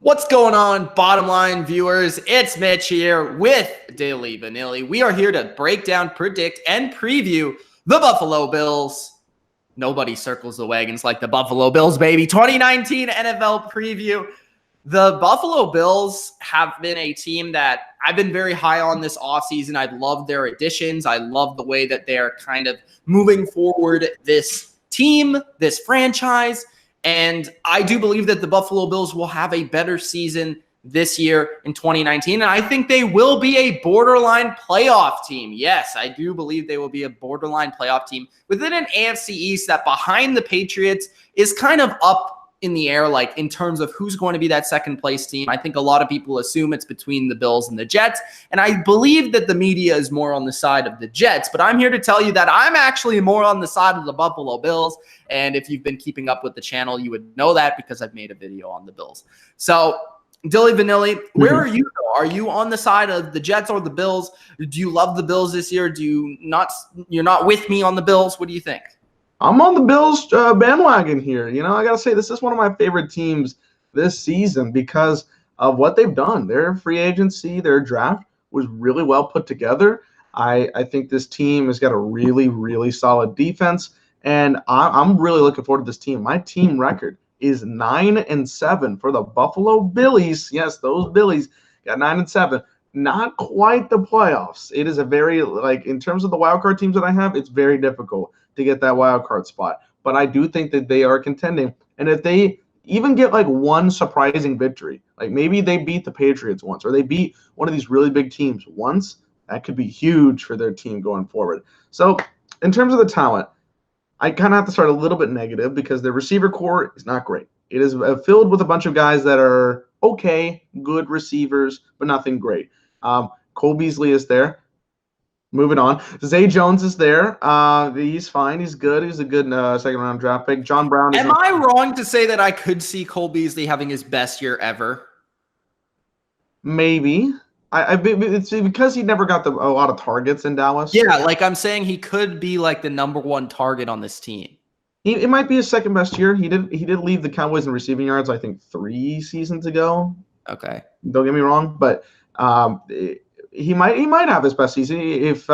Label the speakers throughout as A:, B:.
A: What's going on, bottom line viewers? It's Mitch here with Daily Vanilli. We are here to break down, predict, and preview the Buffalo Bills. Nobody circles the wagons like the Buffalo Bills, baby. 2019 NFL preview. The Buffalo Bills have been a team that I've been very high on this offseason. I love their additions. I love the way that they're kind of moving forward this team, this franchise. And I do believe that the Buffalo Bills will have a better season this year in 2019. And I think they will be a borderline playoff team. Yes, I do believe they will be a borderline playoff team within an AFC East that behind the Patriots is kind of up in the air, like in terms of who's going to be that second place team. I think a lot of people assume it's between the Bills and the Jets. And I believe that the media is more on the side of the Jets, but I'm here to tell you that I'm actually more on the side of the Buffalo Bills. And if you've been keeping up with the channel, you would know that because I've made a video on the Bills. So Dilly Vanilli, where are you? Are you on the side of the Jets or the Bills? Do you love the Bills this year? You're not with me on the Bills? What do you think?
B: I'm on the Bills bandwagon here. I got to say, this is one of my favorite teams this season because of what they've done. Their free agency, their draft was really well put together. I think this team has got a really, really solid defense, and I'm really looking forward to this team. My team record is 9-7 for the Buffalo Billies. Yes, those Billies got 9-7. Not quite the playoffs. It is a very, in terms of the wild card teams that I have, it's very difficult to get that wild card spot. But I do think that they are contending. And if they even get one surprising victory, like maybe they beat the Patriots once, or they beat one of these really big teams once, that could be huge for their team going forward. So in terms of the talent, I kind of have to start a little bit negative because their receiver core is not great. It is filled with a bunch of guys that are okay, good receivers, but nothing great. Cole Beasley is there. Moving on. Zeta Jones is there. He's fine. He's good. He's a good second-round draft pick. John Brown is.
A: Am I wrong to say that I could see Cole Beasley having his best year ever?
B: Maybe. It's because he never got a lot of targets in Dallas.
A: Yeah, I'm saying he could be the number one target on this team.
B: It might be his second best year. He did leave the Cowboys in receiving yards, I think, 3 seasons ago.
A: Okay.
B: Don't get me wrong, but he might have his best season if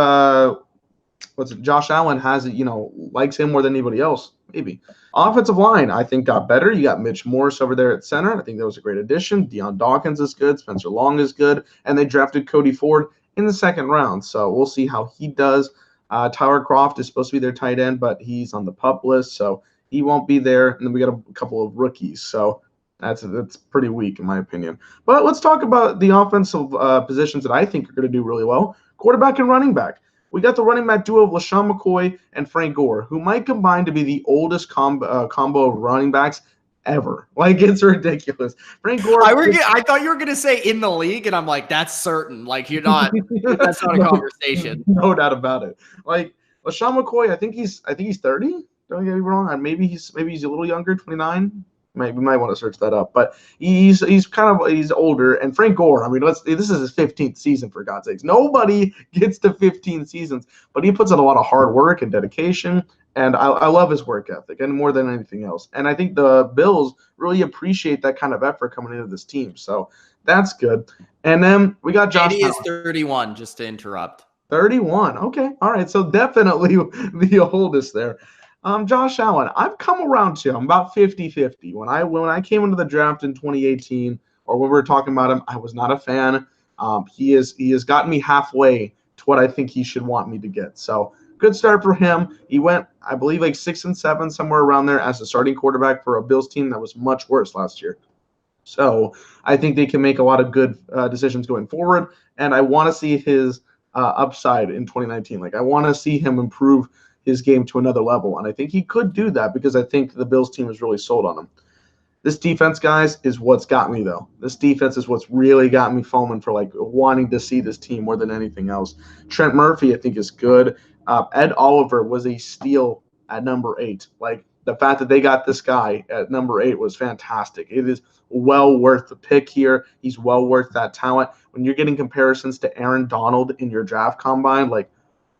B: Josh Allen has likes him more than anybody else. Maybe. Offensive line, I think, got better. You got Mitch Morse over there at center. I think that was a great addition. Deion Dawkins is good. Spencer Long is good. And they drafted Cody Ford in the second round. So we'll see how he does. Tyler Croft is supposed to be their tight end, but he's on the PUP list, so he won't be there. And then we got a couple of rookies. So that's pretty weak in my opinion. But let's talk about the offensive positions that I think are going to do really well. Quarterback and running back. We got the running back duo of LaShawn McCoy and Frank Gore, who might combine to be the oldest combo of running backs ever. It's ridiculous. Frank Gore.
A: I thought you were going to say in the league, and I'm like, that's certain. You're not. That's not a conversation.
B: No doubt about it. LaShawn McCoy, I think he's 30. Don't get me wrong. Maybe he's a little younger, 29. We might want to search that up, but he's older. And Frank Gore, this is his 15th season, for God's sakes. Nobody gets to 15 seasons, but he puts in a lot of hard work and dedication, and I love his work ethic, and more than anything else. And I think the Bills really appreciate that kind of effort coming into this team, so that's good. And then we got Josh.
A: He is 31, just to interrupt.
B: 31. Okay, all right. So definitely the oldest there. Josh Allen, I've come around to him. I'm about 50-50. When I came into the draft in 2018, or when we were talking about him, I was not a fan. He has gotten me halfway to what I think he should want me to get. So good start for him. He went, I believe, 6-7, somewhere around there as a starting quarterback for a Bills team that was much worse last year. So I think they can make a lot of good decisions going forward, and I want to see his upside in 2019. I want to see him improve his game to another level, and I think he could do that because I think the Bills team is really sold on him. This defense, guys, is what's got me, though. This defense is what's really got me foaming for wanting to see this team more than anything else. Trent Murphy, I think, is good. Ed Oliver was a steal at number 8. The fact that they got this guy at number 8 was fantastic. It is well worth the pick here. He's well worth that talent. When you're getting comparisons to Aaron Donald in your draft combine,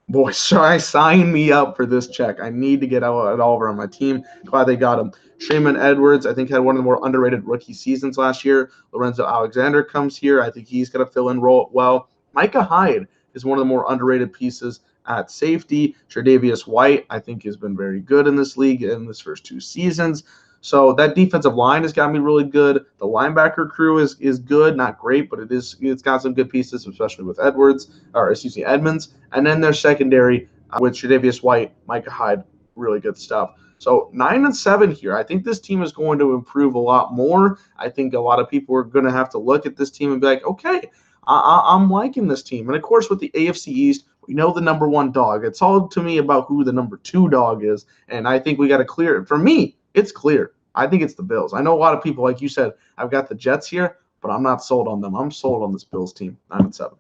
B: Boy, sign me up for this check. I need to get Oliver on my team. Glad they got him. Shaymin Edwards, I think, had one of the more underrated rookie seasons last year. Lorenzo Alexander comes here. I think he's going to fill in role well. Micah Hyde is one of the more underrated pieces at safety. Tre'Davious White, I think, has been very good in this league in this first 2 seasons. So that defensive line has got me really good. The linebacker crew is good, not great, but it's got some good pieces, especially with Edmonds. And then their secondary with Tre'Davious White, Micah Hyde, really good stuff. So 9-7 here. I think this team is going to improve a lot more. I think a lot of people are going to have to look at this team and be like, okay, I'm liking this team. And of course, with the AFC East, we know the number 1 dog. It's all to me about who the number 2 dog is. And I think we got to clear it. For me, it's clear. I think it's the Bills. I know a lot of people, like you said, I've got the Jets here, but I'm not sold on them. I'm sold on this Bills team, 9-7.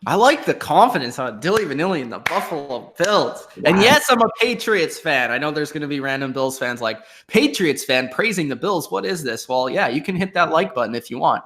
A: I like the confidence on Dilly Vanilli and the Buffalo Bills. Wow. And yes, I'm a Patriots fan. I know there's going to be random Bills fans like, Patriots fan praising the Bills. What is this? Well, yeah, you can hit that like button if you want,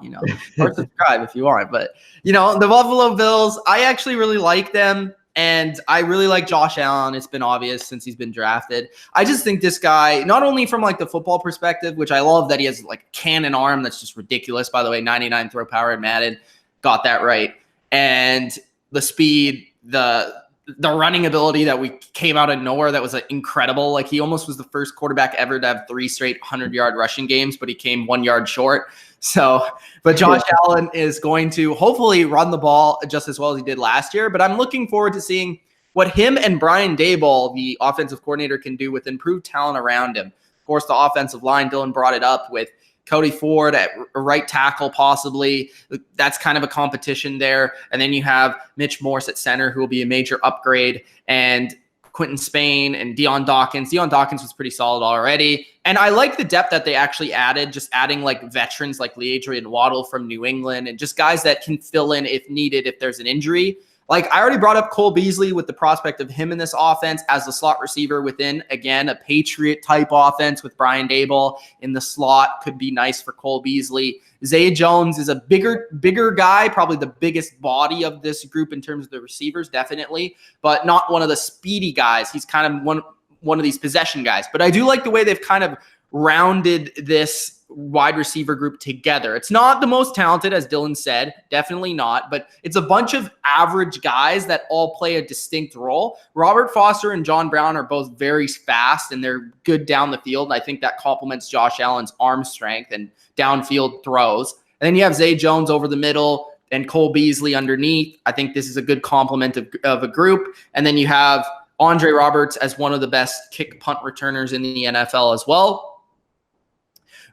A: or subscribe if you want. But, the Buffalo Bills, I actually really like them. And I really like Josh Allen. It's been obvious since he's been drafted. I just think this guy, not only from like the football perspective, which I love that he has like a cannon arm that's just ridiculous. By the way, 99 throw power in Madden, got that right. And the speed, the running ability that we came out of nowhere that was incredible. Like he almost was the first quarterback ever to have 3 straight 100-yard rushing games, but he came 1 yard short. So, but Josh Allen is going to hopefully run the ball just as well as he did last year. But I'm looking forward to seeing what him and Brian Daboll, the offensive coordinator, can do with improved talent around him. Of course, the offensive line, Dylan brought it up with Cody Ford at right tackle, possibly. That's kind of a competition there. And then you have Mitch Morse at center, who will be a major upgrade, and Quentin Spain and Deion Dawkins. Deion Dawkins was pretty solid already. And I like the depth that they actually added, just adding like veterans like Adrian Waddle from New England and just guys that can fill in if needed, if there's an injury. Like I already brought up Cole Beasley with the prospect of him in this offense as the slot receiver within, again, a Patriot type offense with Brian Daboll in the slot could be nice for Cole Beasley. Zeta Jones is a bigger guy, probably the biggest body of this group in terms of the receivers, definitely, but not one of the speedy guys. He's kind of one of these possession guys. But I do like the way they've kind of rounded this wide receiver group together. It's not the most talented, as Dylan said, definitely not, but it's a bunch of average guys that all play a distinct role. Robert Foster and John Brown are both very fast and they're good down the field. And I think that complements Josh Allen's arm strength and downfield throws. And then you have Zay Jones over the middle and Cole Beasley underneath. I think this is a good complement of a group. And then you have Andre Roberts as one of the best kick punt returners in the NFL as well.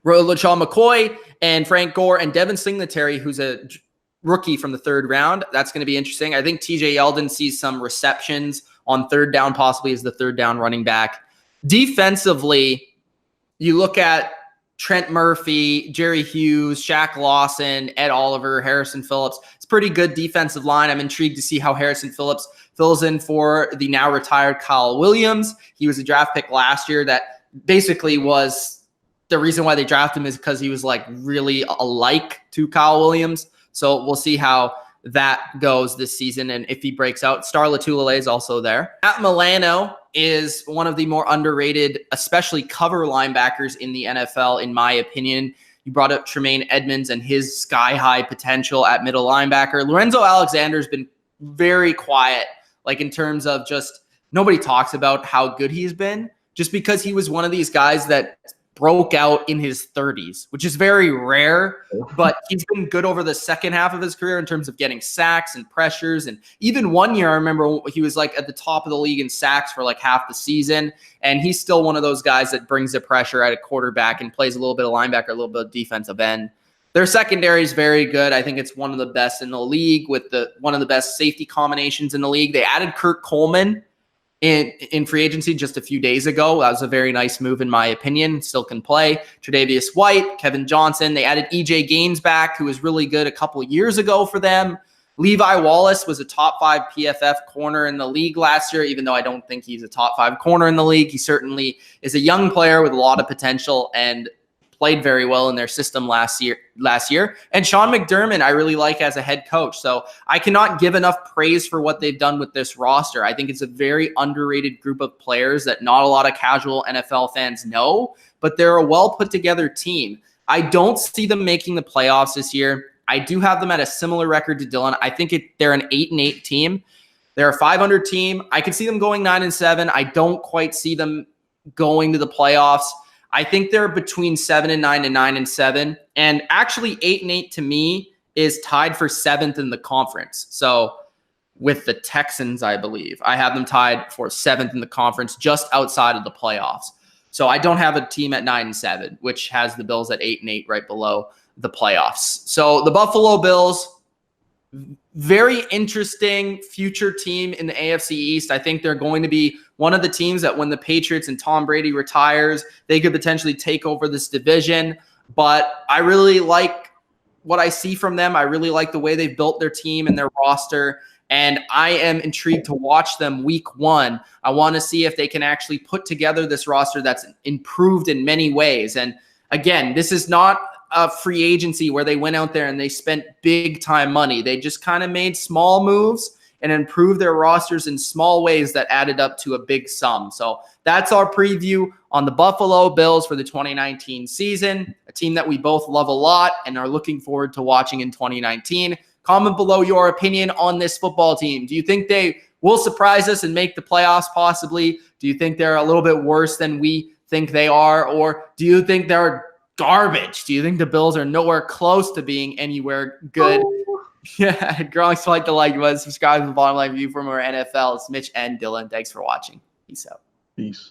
A: LaShawn McCoy and Frank Gore and Devin Singletary, who's a rookie from the 3rd round. That's going to be interesting. I think TJ Yeldon sees some receptions on 3rd down, possibly as the 3rd down running back. Defensively, you look at Trent Murphy, Jerry Hughes, Shaq Lawson, Ed Oliver, Harrison Phillips. It's a pretty good defensive line. I'm intrigued to see how Harrison Phillips fills in for the now retired Kyle Williams. He was a draft pick last year that basically was the reason why they drafted him is because he was like really alike to Kyle Williams. So we'll see how that goes this season and if he breaks out. Star Latulele is also there. Matt Milano is one of the more underrated, especially cover linebackers in the NFL, in my opinion. You brought up Shaymin Edwards and his sky-high potential at middle linebacker. Lorenzo Alexander has been very quiet, like in terms of just nobody talks about how good he's been, just because he was one of these guys that broke out in his 30s, which is very rare, but he's been good over the second half of his career in terms of getting sacks and pressures. And even one year, I remember he was like at the top of the league in sacks for like half the season. And he's still one of those guys that brings the pressure at a quarterback and plays a little bit of linebacker, a little bit of defensive end. Their secondary is very good. I think it's one of the best in the league with one of the best safety combinations in the league. They added Kirk Coleman in free agency just a few days ago. That was a very nice move, in my opinion. Still can play. Tre'Davious White, Kevin Johnson. They added EJ Gaines back, who was really good a couple of years ago for them. Levi Wallace was a top 5 PFF corner in the league last year, even though I don't think he's a top 5 corner in the league. He certainly is a young player with a lot of potential and played very well in their system last year. And Sean McDermott, I really like as a head coach. So I cannot give enough praise for what they've done with this roster. I think it's a very underrated group of players that not a lot of casual NFL fans know, but they're a well put together team. I don't see them making the playoffs this year. I do have them at a similar record to Dylan. I think they're an 8-8 team. They're a 500 team. I could see them going 9-7. I don't quite see them going to the playoffs. I think they're between 7-9 and 9-7. And actually 8-8 to me is tied for 7th in the conference. So with the Texans, I believe. I have them tied for 7th in the conference, just outside of the playoffs. So I don't have a team at 9-7, which has the Bills at 8-8 right below the playoffs. So the Buffalo Bills, very interesting future team in the AFC East. I think they're going to be one of the teams that when the Patriots and Tom Brady retires, they could potentially take over this division. But I really like what I see from them. I really like the way they've built their team and their roster. And I am intrigued to watch them week 1. I want to see if they can actually put together this roster that's improved in many ways. And again, this is not a free agency where they went out there and they spent big time money. They just kind of made small moves and improved their rosters in small ways that added up to a big sum. So that's our preview on the Buffalo Bills for the 2019 season, a team that we both love a lot and are looking forward to watching in 2019. Comment below your opinion on this football team. Do you think they will surprise us and make the playoffs possibly? Do you think they're a little bit worse than we think they are? Or do you think they're garbage? Do you think the Bills are nowhere close to being anywhere good? Yeah, growing like the like button, subscribe to the Bottom Line View for more NFL. It's Mitch and Dylan. Thanks for watching. Peace out.
B: Peace.